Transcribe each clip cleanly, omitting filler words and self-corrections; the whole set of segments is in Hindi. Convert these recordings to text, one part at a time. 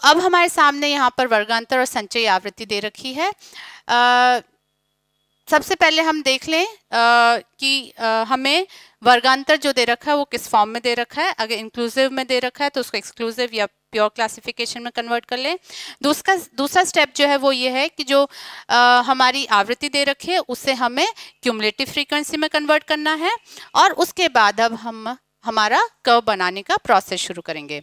अब हमारे सामने यहाँ पर वर्गांतर और संचयी आवृत्ति दे रखी है। सबसे पहले हम देख लें कि हमें वर्गांतर जो दे रखा है वो किस फॉर्म में दे रखा है। अगर इंक्लूसिव में दे रखा है तो उसको एक्सक्लूसिव या प्योर क्लासिफिकेशन में कन्वर्ट कर लें। दूसरा स्टेप जो है वो ये है कि जो हमारी आवृत्ति दे रखी है उससे हमें क्यूमुलेटिव फ्रीक्वेंसी में कन्वर्ट करना है, और उसके बाद अब हम हमारा कर्व बनाने का प्रोसेस शुरू करेंगे।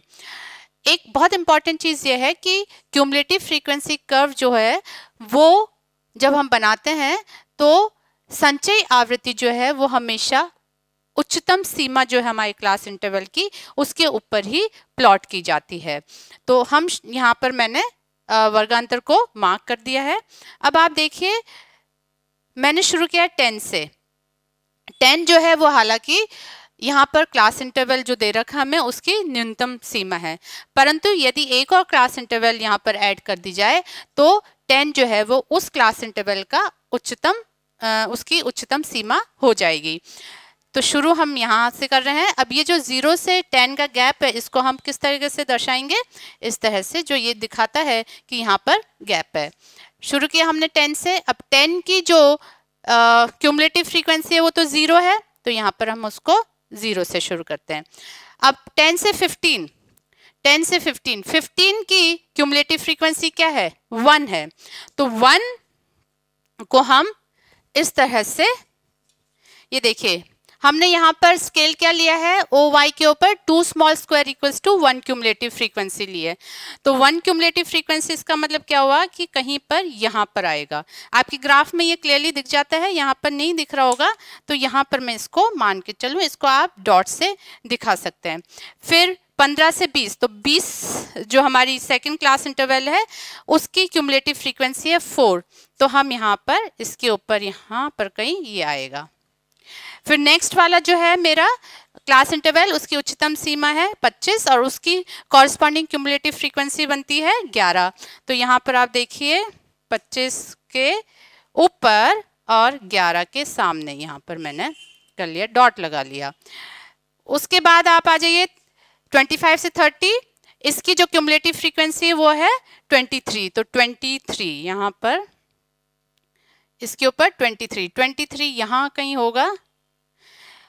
एक बहुत इंपॉर्टेंट चीज़ ये है कि क्यूमुलेटिव फ्रीक्वेंसी कर्व जो है वो जब हम बनाते हैं तो संचयी आवृत्ति जो है वो हमेशा उच्चतम सीमा जो है हमारे क्लास इंटरवल की उसके ऊपर ही प्लॉट की जाती है। तो हम यहाँ पर मैंने वर्गांतर को मार्क कर दिया है। अब आप देखिए मैंने शुरू किया 10 से। 10 जो है वो हालांकि यहाँ पर क्लास इंटरवल जो दे रखा हमें उसकी न्यूनतम सीमा है, परंतु यदि एक और क्लास इंटरवल यहाँ पर ऐड कर दी जाए तो 10 जो है वो उस क्लास इंटरवल का उसकी उच्चतम सीमा हो जाएगी। तो शुरू हम यहाँ से कर रहे हैं। अब ये जो 0 से 10 का गैप है इसको हम किस तरीके से दर्शाएंगे, इस तरह से जो ये दिखाता है कि यहाँ पर गैप है। शुरू किया हमने 10 से। अब 10 की जो क्यूमुलेटिव फ्रीक्वेंसी है वो तो 0 है, तो यहाँ पर हम उसको 0 से शुरू करते हैं। अब 10 से 15, 10 से 15 की क्यूमुलेटिव फ्रीक्वेंसी क्या है, 1 है। तो 1 को हम इस तरह से, ये देखिए हमने यहाँ पर स्केल क्या लिया है, ओ वाई के ऊपर 2 small square equals to 1 cumulative frequency ली है। तो 1 क्यूमुलेटिव फ्रीक्वेंसी इसका मतलब क्या हुआ कि कहीं पर यहाँ पर आएगा। आपकी ग्राफ में ये क्लियरली दिख जाता है, यहाँ पर नहीं दिख रहा होगा तो यहाँ पर मैं इसको मान के चलूँ, इसको आप डॉट से दिखा सकते हैं। फिर 15 से 20, तो 20 जो हमारी सेकेंड क्लास इंटरवल है उसकी क्यूमुलेटिव फ्रीक्वेंसी है 4, तो हम यहाँ पर इसके ऊपर यहाँ पर कहीं ये आएगा। फिर नेक्स्ट वाला जो है मेरा क्लास इंटरवल उसकी उच्चतम सीमा है 25 और उसकी कॉरस्पॉन्डिंग क्यूमुलेटिव फ्रीक्वेंसी बनती है 11। तो यहाँ पर आप देखिए 25 के ऊपर और 11 के सामने यहाँ पर मैंने कर लिया, डॉट लगा लिया। उसके बाद आप आ जाइए 25 से 30, इसकी जो क्यूमुलेटिव फ्रीक्वेंसी है वो है 23, तो 23 यहाँ पर इसके ऊपर 23 यहाँ कहीं होगा।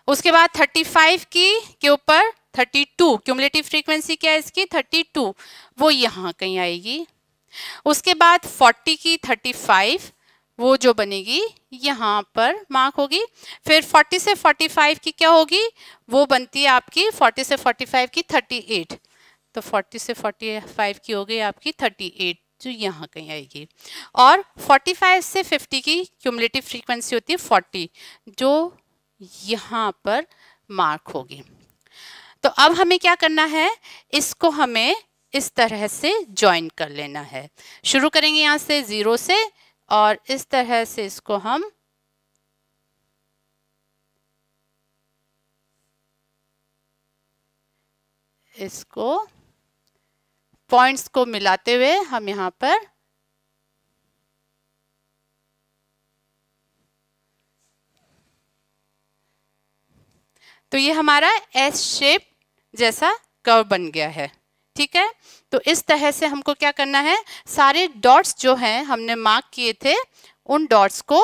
उसके बाद 35 के ऊपर 32 क्यूमुलेटिव फ्रीक्वेंसी क्या है इसकी, 32, वो यहाँ कहीं आएगी। उसके बाद 40 की 35 वो जो बनेगी यहाँ पर मार्क होगी। फिर 40 से 45 की क्या होगी, वो बनती है आपकी 40 से 45 की 38, तो 40 से 45 की हो गई आपकी 38 जो यहाँ कहीं आएगी। और 45 से 50 की क्यूमुलेटिव फ्रीक्वेंसी होती है 40 जो यहाँ पर मार्क होगी। तो अब हमें क्या करना है, इसको हमें इस तरह से ज्वाइन कर लेना है। शुरू करेंगे यहाँ से 0 से और इस तरह से इसको हम इसको पॉइंट्स को मिलाते हुए हम यहाँ पर तो ये हमारा एस शेप जैसा कर्व बन गया है। ठीक है, तो इस तरह से हमको क्या करना है, सारे डॉट्स जो हैं हमने मार्क किए थे उन डॉट्स को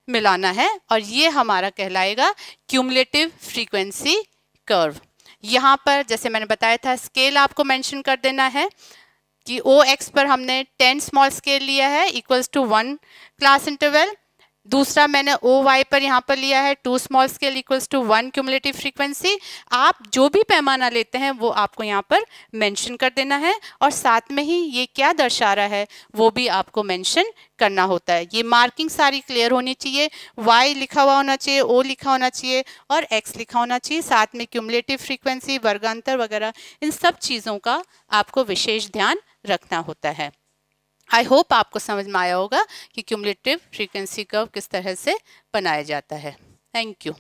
मिलाना है और ये हमारा कहलाएगा क्यूमुलेटिव फ्रीक्वेंसी कर्व। यहाँ पर जैसे मैंने बताया था स्केल आपको मेंशन कर देना है कि ओ एक्स पर हमने 10 स्मॉल स्केल लिया है इक्वल्स टू 1 क्लास इंटरवल। दूसरा मैंने ओ वाई पर यहाँ पर लिया है 2 small scale equals to 1 cumulative frequency. आप जो भी पैमाना लेते हैं वो आपको यहाँ पर मेंशन कर देना है और साथ में ही ये क्या दर्शा रहा है वो भी आपको मेंशन करना होता है। ये मार्किंग सारी क्लियर होनी चाहिए, y लिखा हुआ होना चाहिए, o लिखा होना चाहिए और x लिखा होना चाहिए, साथ में क्यूमुलेटिव फ्रीक्वेंसी, वर्गांतर वगैरह इन सब चीज़ों का आपको विशेष ध्यान रखना होता है। आई होप आपको समझ में आया होगा कि क्यूमुलेटिव फ्रीक्वेंसी कर्व किस तरह से बनाया जाता है। Thank you.